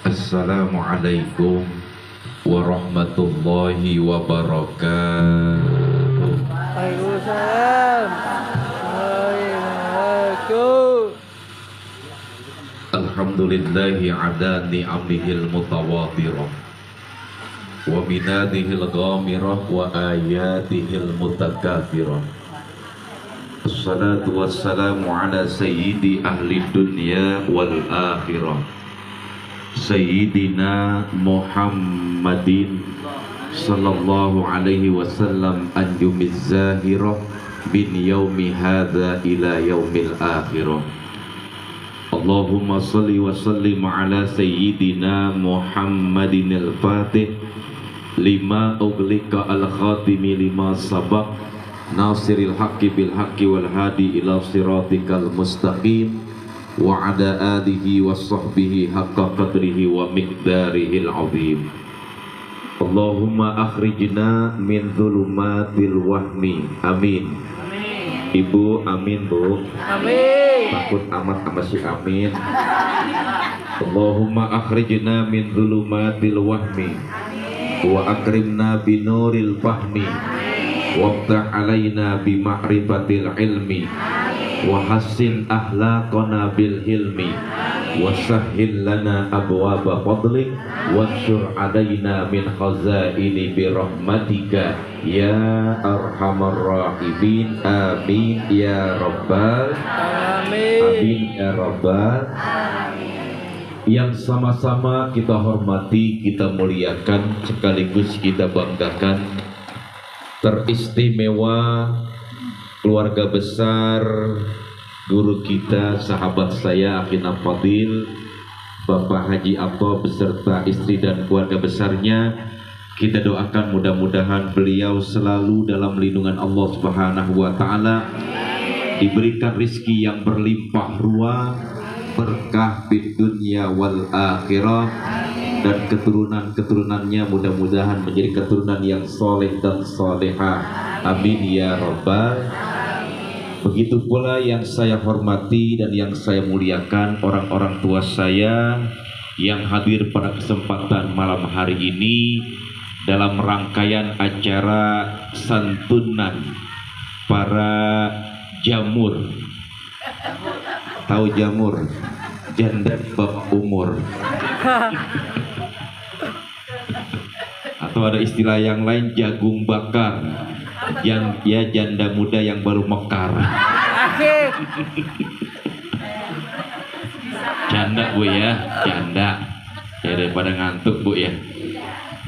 Assalamualaikum warahmatullahi wabarakatuh. Waalaikumsalam. Waalaikumsalam. Alhamdulillahi ala ni'amihil mutawatirah wa minadihil ghamirah wa ayatihil mutakafirah. Assalatu wassalamu ala sayyidi ahli dunya wal akhirah Sayyidina Muhammadin sallallahu alaihi wasallam anjumiz zahirah bin yaumi hadha ila yaumil akhirah. Allahumma salli wa sallim ala sayyidina Muhammadin al-fatih lima uglika al-khatimi lima sabaq nasiril haqqi bil haqqi wal hadi ila siratikal mustaqim wa ala alihi wa sahbihi haqqa qadrihi wa miqdarihil azim. Allahumma akhrijna min dhulumatil wahmi. Amin. Ibu amin bu. Amin. Takut amat sama si amin. Allahumma akhrijna min dhulumatil wahmi wa akrimna binuril fahmi wabtah alaina bima'rifatil ilmi wa hassin ahlaqana bil hilmi wa sahhil lana abwaba fadlik wansyur alaina min khazaini birahmatika ya arhamar rahimin. Amin ya rabbal amin ya rabbal. Yang sama-sama kita hormati, kita muliakan, sekaligus kita banggakan, teristimewa keluarga besar guru kita, sahabat saya, Akhina Fadil, Bapak Haji Atto beserta istri dan keluarga besarnya. Kita doakan mudah-mudahan beliau selalu dalam lindungan Allah Subhanahu wa taala, diberikan rizki yang berlimpah ruah, berkah di dunia wal akhirah, dan keturunan-keturunannya mudah-mudahan menjadi keturunan yang soleh dan solehah. Amin ya rabbal. Begitu pula yang saya hormati dan yang saya muliakan orang-orang tua saya yang hadir pada kesempatan malam hari ini dalam rangkaian acara santunan para jamur. Tahu jamur? Janda di bawah umur. Atau ada istilah yang lain, jagung bakar. Yang ya janda muda yang baru mekar. Janda bu ya, janda. Ya daripada ngantuk bu ya.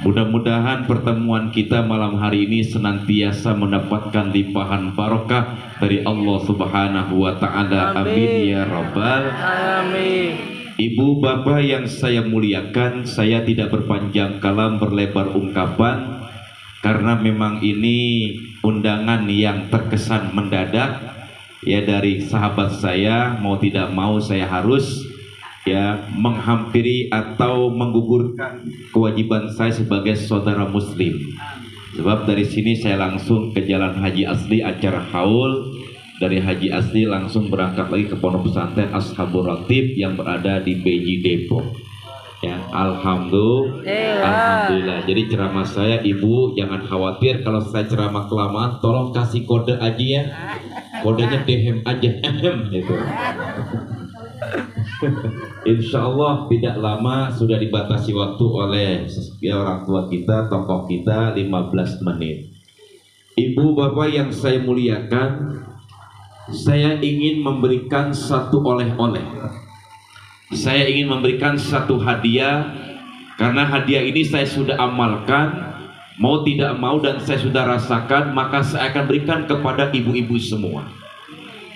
Mudah-mudahan pertemuan kita malam hari ini senantiasa mendapatkan limpahan barokah dari Allah Subhanahu wa taala. Amin ya rabbal Amin. Ibu bapak yang saya muliakan, saya tidak berpanjang kalam berlebar ungkapan karena memang ini undangan yang terkesan mendadak ya dari sahabat saya. Mau tidak mau saya harus ya menghampiri atau menggugurkan kewajiban saya sebagai saudara muslim. Sebab dari sini saya langsung ke Jalan Haji Asli acara haul. Dari Haji Asli langsung berangkat lagi ke Pondok Pesantren Ashabul Ratib yang berada di Beji Depok. Ya, alhamdulillah. Jadi ceramah saya, ibu jangan khawatir kalau saya ceramah kelamaan, tolong kasih kode aja ya. Kodenya dehem aja, gitu. Insya Allah tidak lama sudah dibatasi waktu oleh ya, orang tua kita, tokoh kita 15 menit. Ibu bapak yang saya muliakan, saya ingin memberikan satu oleh-oleh. Saya ingin memberikan satu hadiah, karena hadiah ini saya sudah amalkan, mau tidak mau dan saya sudah rasakan, maka saya akan berikan kepada ibu-ibu semua.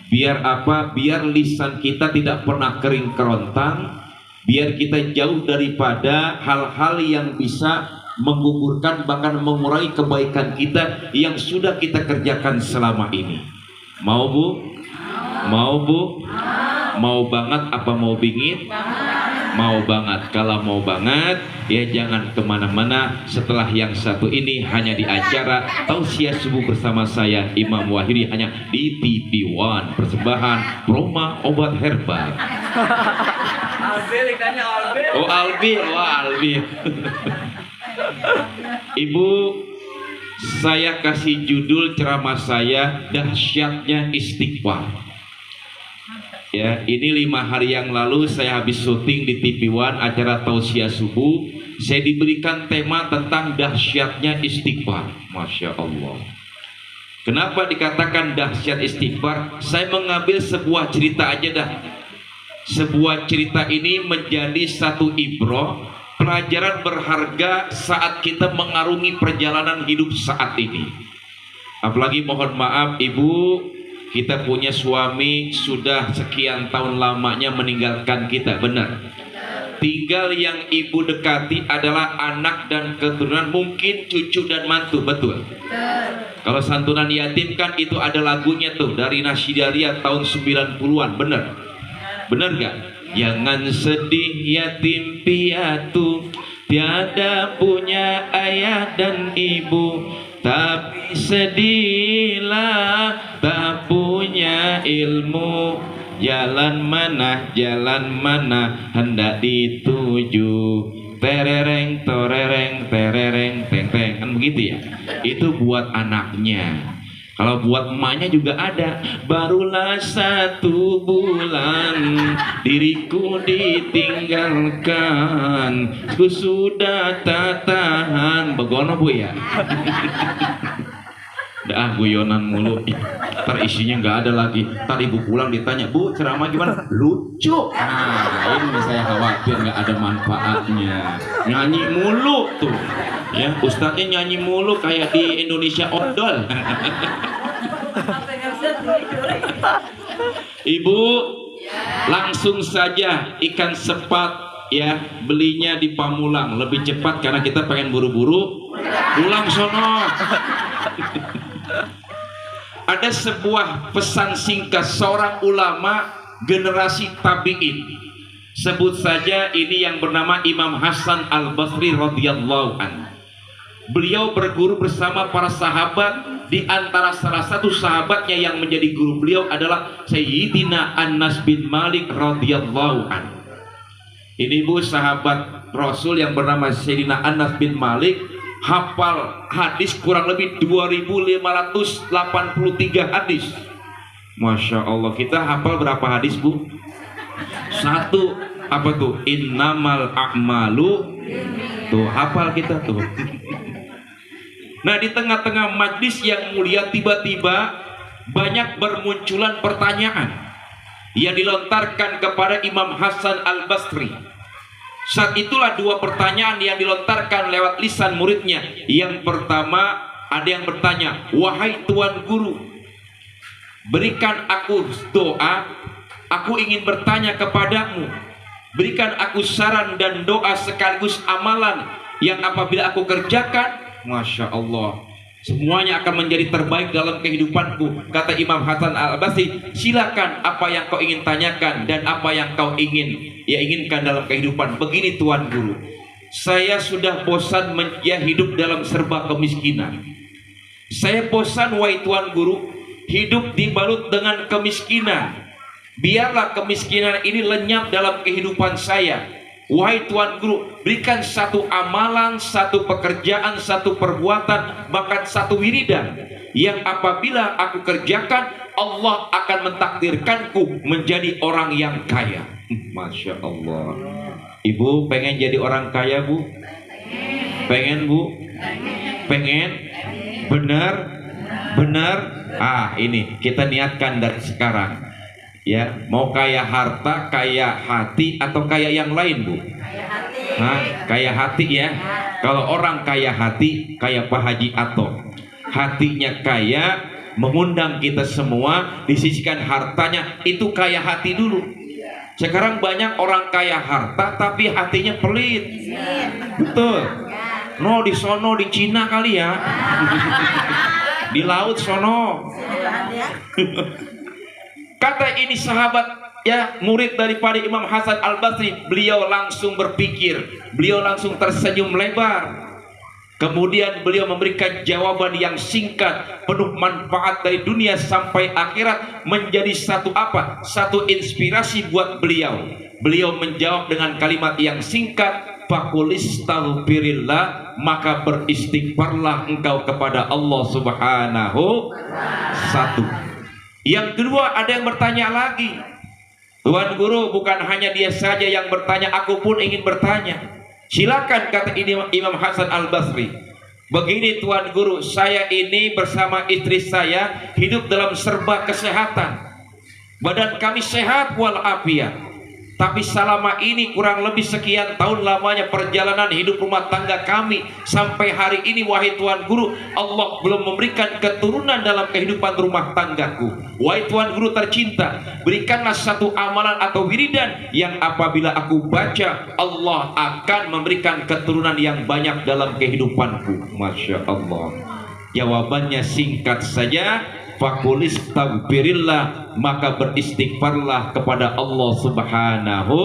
Biar apa? Biar lisan kita tidak pernah kering kerontang, biar kita jauh daripada hal-hal yang bisa menggugurkan bahkan mengurangi kebaikan kita yang sudah kita kerjakan selama ini. Mau bu? Mau bu? Mau banget apa mau bingit? Mau banget. Kalau mau banget ya jangan kemana-mana. Setelah yang satu ini hanya di acara Tausiah Subuh bersama saya Imam Wahyudi, hanya di TV One, persembahan Proma Obat Herbal. Albe, ikannya Albe. Oh Albi, wah Albi. Ibu, saya kasih judul ceramah saya dahsyatnya istighfar. Ya, ini 5 hari yang lalu saya habis syuting di TV One acara tausiah subuh. Saya diberikan tema tentang dahsyatnya istighfar. Masya Allah. Kenapa dikatakan dahsyat istighfar? Saya mengambil sebuah cerita aja dah. Sebuah cerita ini menjadi satu ibrah, pelajaran berharga saat kita mengarungi perjalanan hidup saat ini. Apalagi mohon maaf ibu, kita punya suami sudah sekian tahun lamanya meninggalkan kita, benar. Tinggal yang ibu dekati adalah anak dan keturunan, mungkin cucu dan mantu, betul. Kalau santunan yatim kan itu ada lagunya tuh dari Nasyidaria tahun 90-an, bener? Bener gak? Jangan sedih yatim piatu, tiada punya ayah dan ibu, tapi sedihlah tak punya ilmu. Jalan mana hendak dituju, terereng torereng terereng teng teng, kan begitu ya. Itu buat anaknya. Kalau buat emaknya juga ada. Barulah 1 bulan diriku ditinggalkan, ku sudah tak tahan. Begono bu ya. Dah guyonan mulu. Ntar isinya nggak ada lagi. Ntar ibu pulang ditanya, bu ceramah gimana? Lucu. Nah ini saya khawatir nggak ada manfaatnya. Nyanyi mulu tuh. Ya ustadznya nyanyi mulu kayak di Indonesia Odol. Ibu langsung saja ikan sepat ya, belinya di Pamulang lebih cepat karena kita pengen buru-buru pulang sono. Ada sebuah pesan singkat seorang ulama generasi tabi'in. Sebut saja ini yang bernama Imam Hasan Al-Basri radhiyallahu anhu. Beliau berguru bersama para sahabat. Di antara salah satu sahabatnya yang menjadi guru beliau adalah Sayyidina Anas bin Malik radhiyallahu anhu. Ini bu sahabat Rasul yang bernama Sayyidina Anas bin Malik, hafal hadis kurang lebih 2583 hadis. Masya Allah. Kita hafal berapa hadis bu? 1. Apa tuh? Innamal a'malu. Tuh hafal kita tuh. Nah di tengah-tengah majlis yang mulia tiba-tiba banyak bermunculan pertanyaan yang dilontarkan kepada Imam Hasan Al-Basri. Saat itulah 2 pertanyaan yang dilontarkan lewat lisan muridnya. Yang pertama ada yang bertanya, wahai tuan guru, berikan aku doa, aku ingin bertanya kepadamu. Berikan aku saran dan doa sekaligus amalan yang apabila aku kerjakan, Masya Allah, semuanya akan menjadi terbaik dalam kehidupanku. Kata Imam Hasan Al-Basri, silakan apa yang kau ingin tanyakan dan apa yang kau inginkan dalam kehidupan. Begini tuan guru, saya sudah bosan hidup dalam serba kemiskinan. Saya bosan wahai tuan guru, hidup dibalut dengan kemiskinan. Biarlah kemiskinan ini lenyap dalam kehidupan saya. Wahai tuan guru, berikan satu amalan, satu pekerjaan, satu perbuatan, bahkan satu wiridan yang apabila aku kerjakan, Allah akan mentakdirkanku menjadi orang yang kaya. Masya Allah. Ibu pengen jadi orang kaya bu? Pengen bu? Pengen? Benar? Benar? Ah ini kita niatkan dari sekarang. Ya, mau kaya harta, kaya hati, atau kaya yang lain bu? Kaya hati. Hah? Kaya hati ya. Kalau orang kaya hati, kayak Pak Haji Ato, hatinya kaya, mengundang kita semua, disisikan hartanya, itu kaya hati dulu. Sekarang banyak orang kaya harta, tapi hatinya pelit. Betul. No di sono di Cina kali ya. Di laut sono. Kata ini sahabat ya, murid daripada Imam Hasan Al-Basri, beliau langsung berpikir, beliau langsung tersenyum lebar. Kemudian beliau memberikan jawaban yang singkat, penuh manfaat dari dunia sampai akhirat, menjadi satu apa? Satu inspirasi buat beliau. Beliau menjawab dengan kalimat yang singkat, faqulistaghfirillah, maka beristighfarlah engkau kepada Allah Subhanahu. Satu. Yang kedua, ada yang bertanya lagi. Tuan Guru, bukan hanya dia saja yang bertanya, aku pun ingin bertanya. Silakan, kata Imam Hasan Al-Basri. Begini Tuan Guru, saya ini bersama istri saya hidup dalam serba kesehatan. Badan kami sehat walafiat. Tapi selama ini kurang lebih sekian tahun lamanya perjalanan hidup rumah tangga kami, sampai hari ini wahai Tuan Guru, Allah belum memberikan keturunan dalam kehidupan rumah tanggaku. Wahai Tuan Guru tercinta, berikanlah satu amalan atau wiridan yang apabila aku baca, Allah akan memberikan keturunan yang banyak dalam kehidupanku. Masya Allah. Jawabannya singkat saja, faqulistaghfirillah, maka beristighfarlah kepada Allah Subhanahu.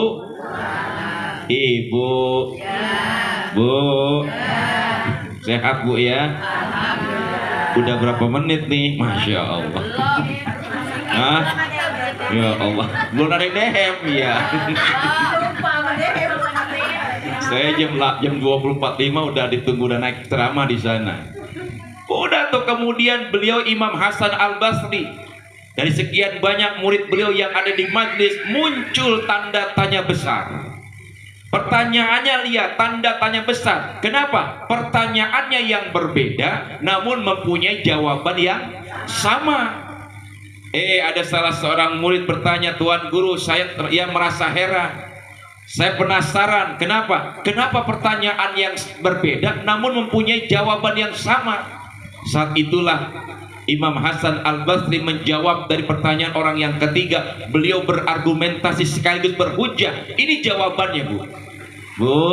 Ibu, Bu, sehat Bu ya? Udah berapa menit nih? Masya Allah. Hah? Ya Allah, belum ada dehem ya. Saya jam 20.45 udah ditunggu dan naik ceramah di sana. Udah tuh, kemudian beliau Imam Hasan Al-Basri, dari sekian banyak murid beliau yang ada di majlis, muncul tanda tanya besar. Pertanyaannya, lihat, tanda tanya besar. Kenapa? Pertanyaannya yang berbeda namun mempunyai jawaban yang sama. Ada salah seorang murid bertanya, Tuan Guru, saya merasa heran, saya penasaran, kenapa pertanyaan yang berbeda namun mempunyai jawaban yang sama. Saat itulah Imam Hasan Al-Basri menjawab dari pertanyaan orang yang ketiga. Beliau berargumentasi sekaligus berhujjah. Ini jawabannya, Bu. Bu,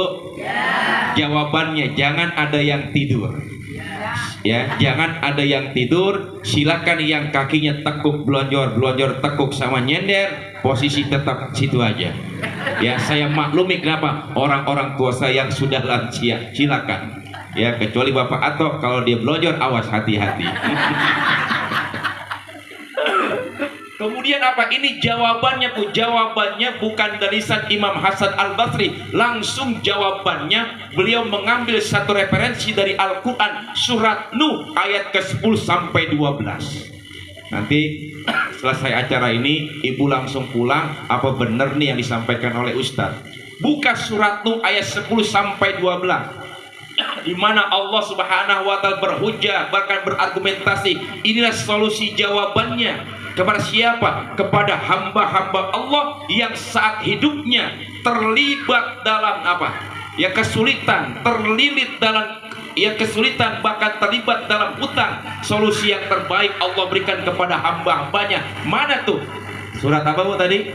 jawabannya, jangan ada yang tidur. Ya, jangan ada yang tidur. Silakan yang kakinya tekuk blonjor tekuk sama nyender, posisi tetap situ aja. Ya, saya maklumi kenapa orang-orang tua saya yang sudah lansia. Silakan. Ya, kecuali Bapak Atok, kalau dia blonjor awas, hati-hati. Kemudian apa? Ini jawabannya, Bu. Jawabannya bukan dari lisan Imam Hasan Al-Basri. Langsung jawabannya beliau mengambil satu referensi dari Al-Quran, surat Nuh ayat ke-10 sampai 12. Nanti selesai acara ini ibu langsung pulang, apa benar nih yang disampaikan oleh Ustadz? Buka surat Nuh ayat 10 sampai 12. Di mana Allah Subhanahu wa Ta'ala berhujjah, bahkan berargumentasi. Inilah solusi jawabannya. Kepada siapa? Kepada hamba-hamba Allah yang saat hidupnya terlibat dalam apa? Ya, kesulitan, terlilit dalam kesulitan, bahkan terlibat dalam hutang. Solusi yang terbaik Allah berikan kepada hamba-hambanya. Mana tuh? Surat apa, Bu, tadi?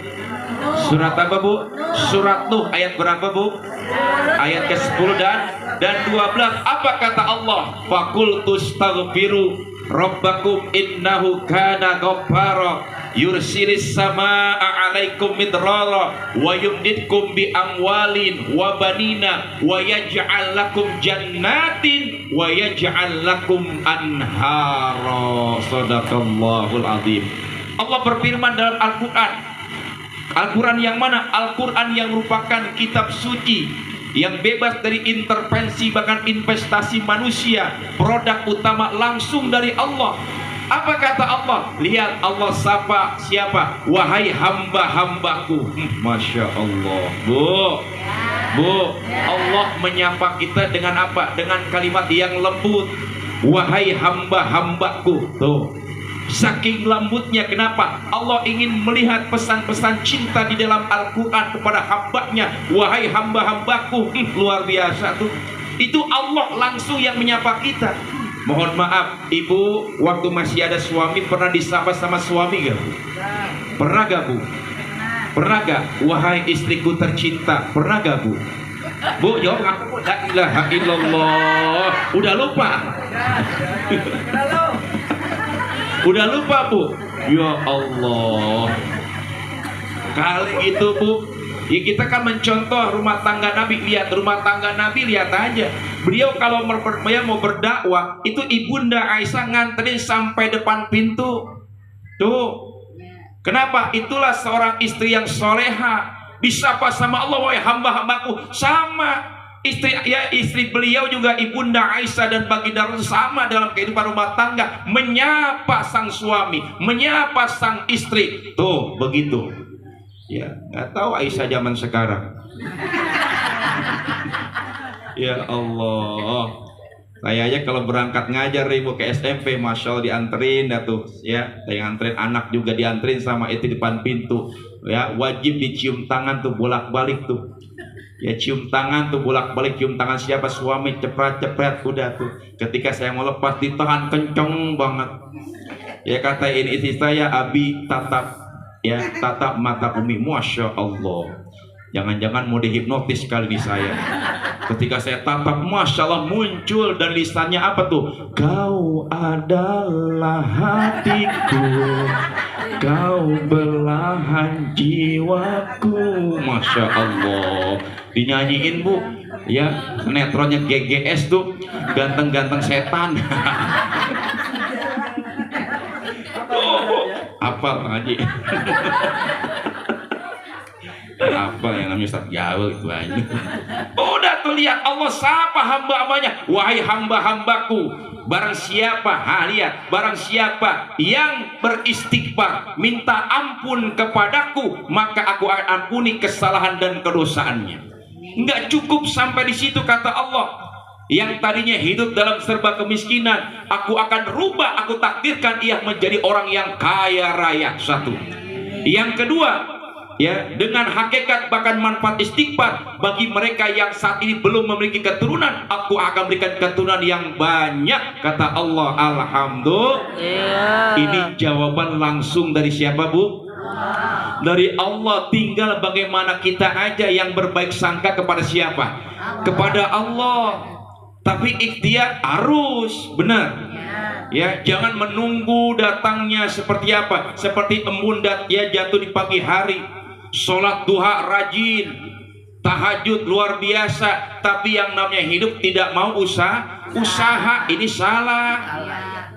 Surat apa, Bu? Surat Nuh ayat berapa, Bu? Ayat ke-10 dan 12. Apa kata Allah? Faqultus taghfiru rabbakum innahu kana ghaffara yursilis samaa 'alaikum midrara wa yumdidkum bi amwalin wa banina wa yaj'al lakum jannatin wa yaj'al lakum anhara. Shadaqallahul azim. Allah berfirman dalam Al-Quran. Al-Quran yang mana? Al-Quran yang merupakan kitab suci yang bebas dari intervensi bahkan investasi manusia, produk utama langsung dari Allah. Apa kata Allah? Lihat, Allah sapa siapa? Wahai hamba-hambaku. Masya Allah, Bu. Allah menyapa kita dengan apa? Dengan kalimat yang lembut. Wahai hamba-hambaku. Tuh, saking lembutnya. Kenapa? Allah ingin melihat pesan-pesan cinta di dalam Al-Quran kepada hambanya. Wahai hamba-hambaku. Luar biasa tuh. Itu Allah langsung yang menyapa kita. Mohon maaf, Ibu, waktu masih ada suami pernah disapa sama suami gak, Bu? Pernah gak, Bu? Pernah gak? Wahai istriku tercinta. Pernah gak, Bu? Bu, jawab aku. La ilaha illallah. Udah lupa? Udah lupa, Bu? Ya Allah. Kali itu, Bu, ya kita kan mencontoh rumah tangga Nabi. Lihat rumah tangga Nabi, lihat aja. Beliau kalau mau berdakwah itu ibunda Aisyah nganterin sampai depan pintu. Tuh. Kenapa? Itulah seorang istri yang soleha. Disapa sama Allah, wahai hamba-hambaku. Sama. Istri beliau juga ibunda Aisyah dan baginda Rasul sama dalam kehidupan rumah tangga, menyapa sang suami, menyapa sang istri. Tuh begitu. Ya, nggak tahu Aisyah zaman sekarang. Ya Allah, saya aja kalau berangkat ngajar ibu ke SMP, masya Allah dianterin dah tuh, ya, yang anterin anak juga dianterin sama itu depan pintu, ya, wajib dicium tangan tuh bolak-balik tuh. Ya cium tangan tuh bolak-balik, cium tangan siapa, suami, cepret-cepret udah tuh. Ketika saya mau lepas ditahan kenceng banget. Ya kata ini istri saya, Abi tatap, ya tatap mata Umi, masya Allah. Jangan-jangan mau dihipnotis kali ini saya. Ketika saya tatap, masya Allah muncul dan lisannya apa tuh? Kau adalah hatiku, kau belahan jiwaku, masya Allah. Dinyanyiin bu, ya sinetronnya GGS tuh, ganteng-ganteng setan. Apa lagi? Apa yang namanya Ustaz Jawa itu aja. Udah tuh lihat Allah sapa hamba-hambanya, wahai hamba-hambaku, barang siapa, lihat, barang siapa yang beristighfar, minta ampun kepadaku, maka aku akan ampuni kesalahan dan kedosaannya. Enggak cukup sampai di situ kata Allah. Yang tadinya hidup dalam serba kemiskinan, aku akan rubah, aku takdirkan ia menjadi orang yang kaya raya. Satu. Yang kedua, ya, dengan hakikat bahkan manfaat istighfar bagi mereka yang saat ini belum memiliki keturunan, aku akan berikan keturunan yang banyak kata Allah. Alhamdulillah. Ini jawaban langsung dari siapa bu? Dari Allah. Tinggal bagaimana kita aja yang berbaik sangka kepada siapa? Kepada Allah. Tapi ikhtiar harus benar. Ya, jangan menunggu datangnya seperti apa? Seperti embun ya jatuh di pagi hari. Sholat duha rajin, tahajud luar biasa, tapi yang namanya hidup tidak mau usaha, ini salah.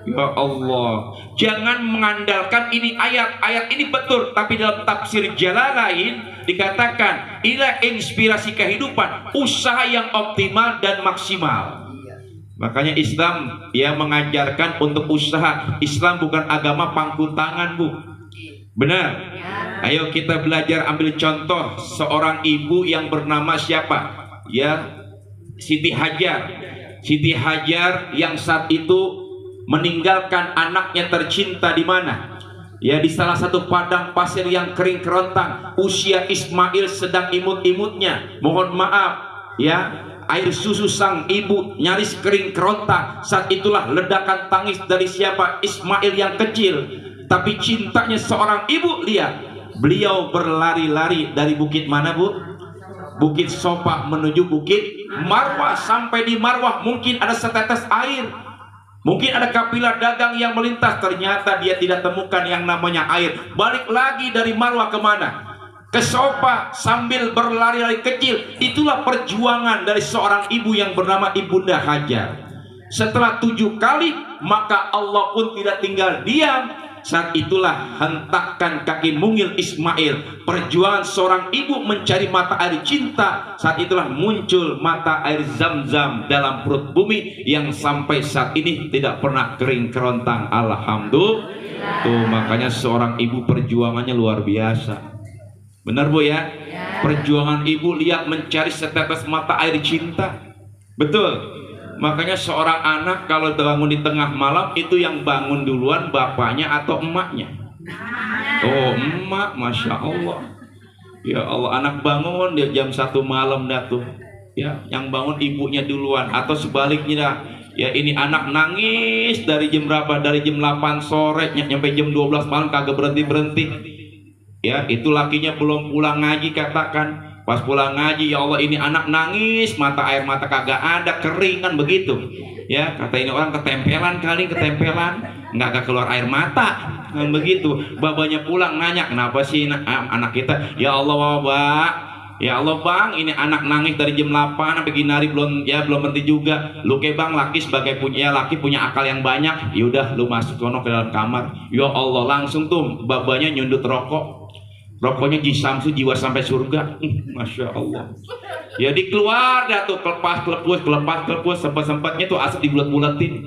Ya Allah, jangan mengandalkan ini ayat ini betul, tapi dalam tafsir Jalalain dikatakan inilah inspirasi kehidupan, usaha yang optimal dan maksimal. Makanya Islam ya mengajarkan untuk usaha. Islam bukan agama pangku tangan bu. Benar. Ayo kita belajar, ambil contoh seorang ibu yang bernama siapa? Ya, Siti Hajar. Siti Hajar yang saat itu meninggalkan anaknya tercinta di mana? Ya, di salah satu padang pasir yang kering kerontang. Usia Ismail sedang imut-imutnya. Mohon maaf, ya, air susu sang ibu nyaris kering kerontang. Saat itulah ledakan tangis dari siapa? Ismail yang kecil. Tapi cintanya seorang ibu, lihat, beliau berlari-lari dari bukit mana bu? Bukit Sofa menuju bukit Marwah. Sampai di Marwah mungkin ada setetes air, mungkin ada kapilah dagang yang melintas. Ternyata dia tidak temukan yang namanya air. Balik lagi dari Marwah kemana? Ke Sofa sambil berlari-lari kecil. Itulah perjuangan dari seorang ibu yang bernama Ibunda Hajar. Setelah 7 kali, maka Allah pun tidak tinggal diam. Saat itulah hentakkan kaki mungil Ismail. Perjuangan seorang ibu mencari mata air cinta. Saat itulah muncul mata air Zam-Zam dalam perut bumi yang sampai saat ini tidak pernah kering kerontang. Alhamdulillah. Tuh makanya seorang ibu perjuangannya luar biasa. Benar bu ya? Perjuangan ibu, lihat, mencari setetes mata air cinta. Betul. Makanya seorang anak kalau bangun di tengah malam, itu yang bangun duluan bapaknya atau emaknya? Oh emak, masya Allah. Ya Allah, anak bangun dia jam 1 malam dah tuh. Ya, yang bangun ibunya duluan atau sebaliknya dah. Ya ini anak nangis dari jam berapa? Dari jam 8 sore nyampe jam 12 malam kagak berhenti. Ya itu lakinya belum pulang ngaji, katakan. Pas pulang ngaji, ya Allah ini anak nangis, mata air mata kagak ada, kering kan begitu. Ya kata ini orang ketempelan kali, nggak keluar air mata kan begitu. Babanya pulang nanya, kenapa sih anak kita? Ya Allah wabah, Ya Allah bang, ini anak nangis dari jam 8 sampai gini hari belum berhenti juga. Lu ke bang, laki punya akal yang banyak. Yaudah lu masuk kono ke dalam kamar. Ya Allah, langsung tuh babanya nyundut rokok. Rokoknya Ji Samsu jiwa sampai surga. Masya Allah. Ya dikeluar dah tuh, kelepas sempat-sempatnya tuh asap dibulat-bulatin.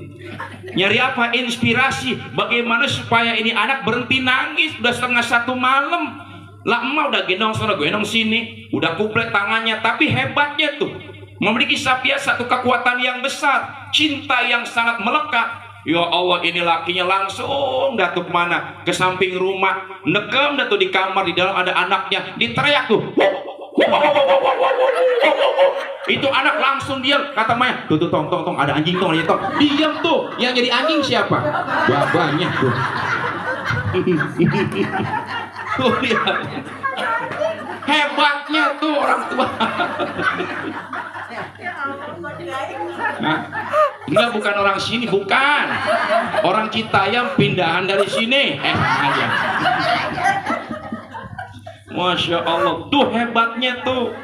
Nyari apa? Inspirasi. Bagaimana supaya ini anak berhenti nangis. Udah 1:30 malam. Lah emak udah gendong sana, gendong sini, udah kuplet tangannya, tapi hebatnya tuh memiliki satu kekuatan yang besar, cinta yang sangat melekat. Ya Allah, ini lakinya langsung datuk kemana? Ke samping rumah, nekem datuk di kamar, di dalam ada anaknya, diteriak tuh. Itu anak langsung diam, kata Maya, tuh tong ada anjing tong, diam tuh. Yang jadi anjing siapa? Babanya tuh. Tuh lihat, hebatnya tuh orang tua. Nah, enggak, bukan orang sini, bukan orang Citayam, pindahan dari sini. Aja. Masya Allah, tuh hebatnya tuh.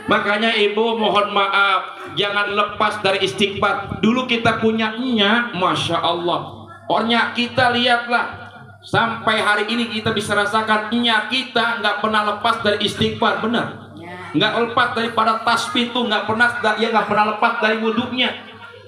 Makanya ibu mohon maaf, jangan lepas dari istighfar. Dulu kita punya nyak, Masya Allah. Orangnya kita lihatlah. Sampai hari ini kita bisa rasakan nyak kita nggak pernah lepas dari istighfar, benar? Nggak lepas daripada tasbih itu, nggak pernah lepas dari wudhunya.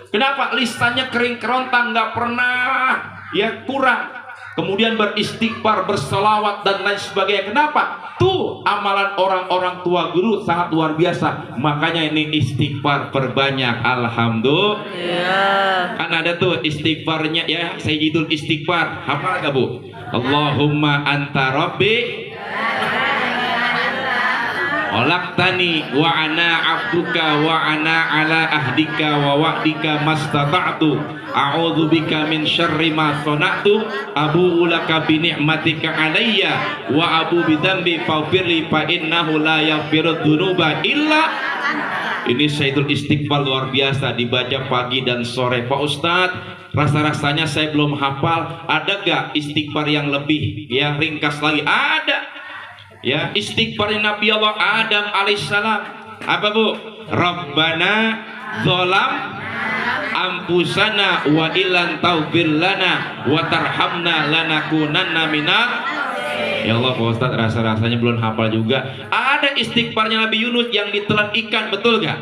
Kenapa? Lisannya kering kerontang, nggak pernah ya kurang. Kemudian beristighfar, berselawat dan lain sebagainya. Kenapa? Tuh amalan orang-orang tua guru sangat luar biasa. Makanya ini istighfar perbanyak. Alhamdulillah. Kan ada tuh istighfarnya ya, Sayyidul Istighfar. Hafal gak bu? Allahumma anta rabbi Olaktani wa ana abduka wa ana ala ahdika wa wa'dika mastata'tu a'udzubika min syarri ma sana'tu abu'u laka bi ni'matika alayya wa abu bidzambi faghfirli fa innahu la yaghfiru dzunuba illa. Ini Sayyidul Istighfar luar biasa, dibaca pagi dan sore. Pak Ustadz, rasa-rasanya saya belum hafal. Ada gak istighfar yang lebih ya ringkas lagi? Ada. Ya, istighfar Nabi Allah Adam alaihissalam. Apa bu? Rabbana zolam ampusana wa ilan taufir lana wa tarhamna lanakunanna minal. Ya Allah Pak Ustadz, rasa-rasanya belum hafal juga. Ada istighfarnya Nabi Yunus yang ditelan ikan, betul gak?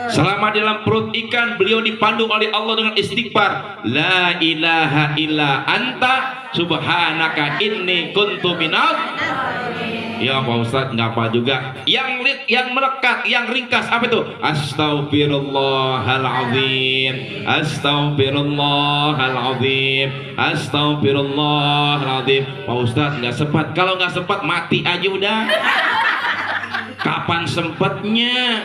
Selama di dalam perut ikan, beliau dipandu oleh Allah dengan istighfar, la ilaha illa anta subhanaka inni kuntu minal. Ya Pak Ustadz, nggak apa juga. Yang melekat, yang ringkas apa itu? Astaghfirullahaladzim, Astaghfirullahaladzim, Astaghfirullahaladzim. Pak Ustadz nggak sempat. Kalau nggak sempat mati aja udah. Kapan sempatnya?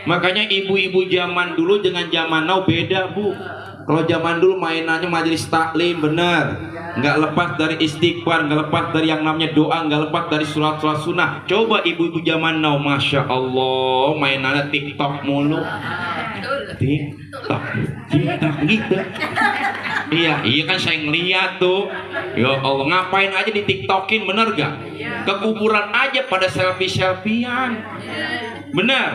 Makanya ibu-ibu zaman dulu dengan zaman now beda bu. Kalau zaman dulu mainannya majelis taklim, bener, nggak lepas dari istighfar, nggak lepas dari yang namanya doa, nggak lepas dari surat-surat sunnah. Coba ibu-ibu zaman now, Masya Allah, mainannya TikTok mulu. TikTok gitu. Iya kan saya ngeliat tuh. Ya Allah, ngapain aja di TikTokin, bener gak? Ke kuburan aja pada selfie-selfiean. Benar.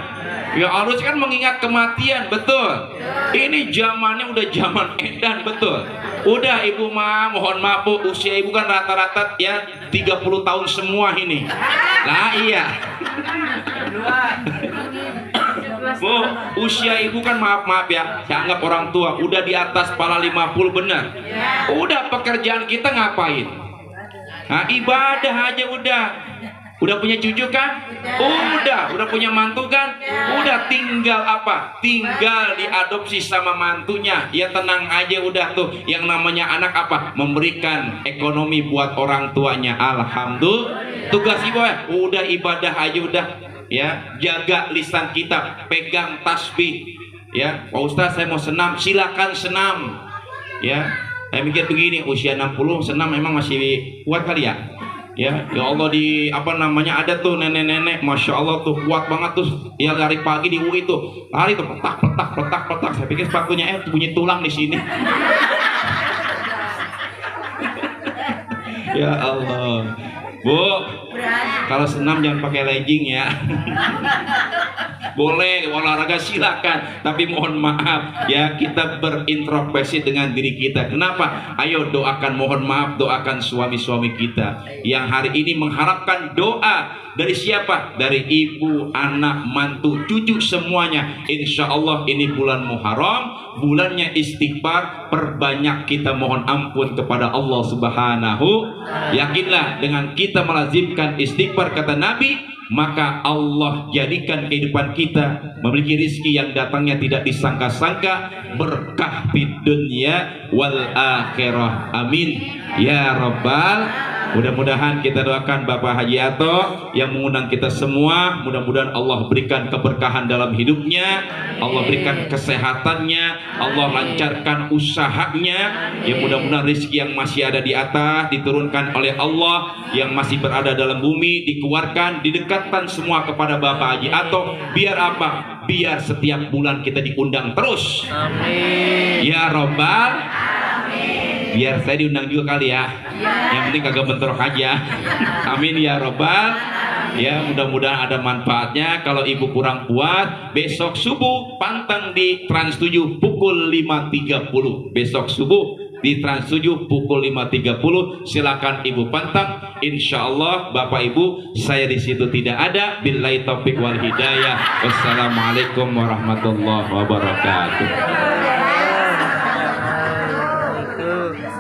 Ya harus kan mengingat kematian, betul. Ini zamannya udah zaman edan, betul. Udah ibu mah, mohon maaf bu, usia ibu kan rata-rata ya 30 tahun semua ini. Lah iya. Bu, usia ibu kan maaf ya, saya anggap orang tua, udah di atas kepala 50, benar. Udah pekerjaan kita ngapain? Nah, ibadah aja udah. Udah punya cucu kan? Udah punya mantu kan? Udah, tinggal apa? Tinggal diadopsi sama mantunya. Ya tenang aja udah tuh. Yang namanya anak apa? Memberikan ekonomi buat orang tuanya. Alhamdulillah. Tugas ibu ya, udah ibadah aja udah. Ya, jaga lisan kita, pegang tasbih. Ya, Pak Ustadz saya mau senam, silakan senam. Ya, saya mikir begini, usia 60 senam memang masih kuat kali ya? Ya Allah, di apa namanya ada tuh nenek-nenek, Masya Allah tuh kuat banget tuh. Ya lari pagi di UI tuh, lari tuh petak. Saya pikir sepatunya bunyi tulang di sini. Ya Allah, bu, Kalau senam jangan pakai legging ya. Boleh olahraga silakan, tapi mohon maaf ya, kita berintrospeksi dengan diri kita. Kenapa? Ayo doakan, mohon maaf, doakan suami-suami kita yang hari ini mengharapkan doa dari siapa? Dari ibu, anak, mantu, cucu, semuanya. Insya Allah ini bulan Muharram, bulannya istighfar. Perbanyak kita mohon ampun kepada Allah Subhanahu. Yakinlah dengan kita melazimkan istighfar, kata Nabi, maka Allah jadikan kehidupan kita memiliki rizki yang datangnya tidak disangka-sangka, berkah di dunia wal akhirah. Amin ya rabbal. Mudah-mudahan kita doakan Bapak Haji Ato yang mengundang kita semua, mudah-mudahan Allah berikan keberkahan dalam hidupnya, Allah berikan kesehatannya, Allah lancarkan usahanya, ya mudah-mudahan rezeki yang masih ada di atas diturunkan oleh Allah, yang masih berada dalam bumi dikeluarkan, didekatkan semua kepada Bapak Haji Ato. Biar apa? Biar setiap bulan kita diundang terus. Amin. Ya Robbal. Biar saya diundang juga kali ya. Yang penting kagak bentrok aja. Amin ya Robbal. Ya mudah-mudahan ada manfaatnya. Kalau ibu kurang puas, besok subuh pantang di Trans 7 pukul 5.30. Besok subuh di Trans 7 pukul 5.30. Silakan ibu pantang. Insya Allah Bapak Ibu saya di situ tidak ada. Billahi taufik wal hidayah. Wassalamualaikum warahmatullahi wabarakatuh.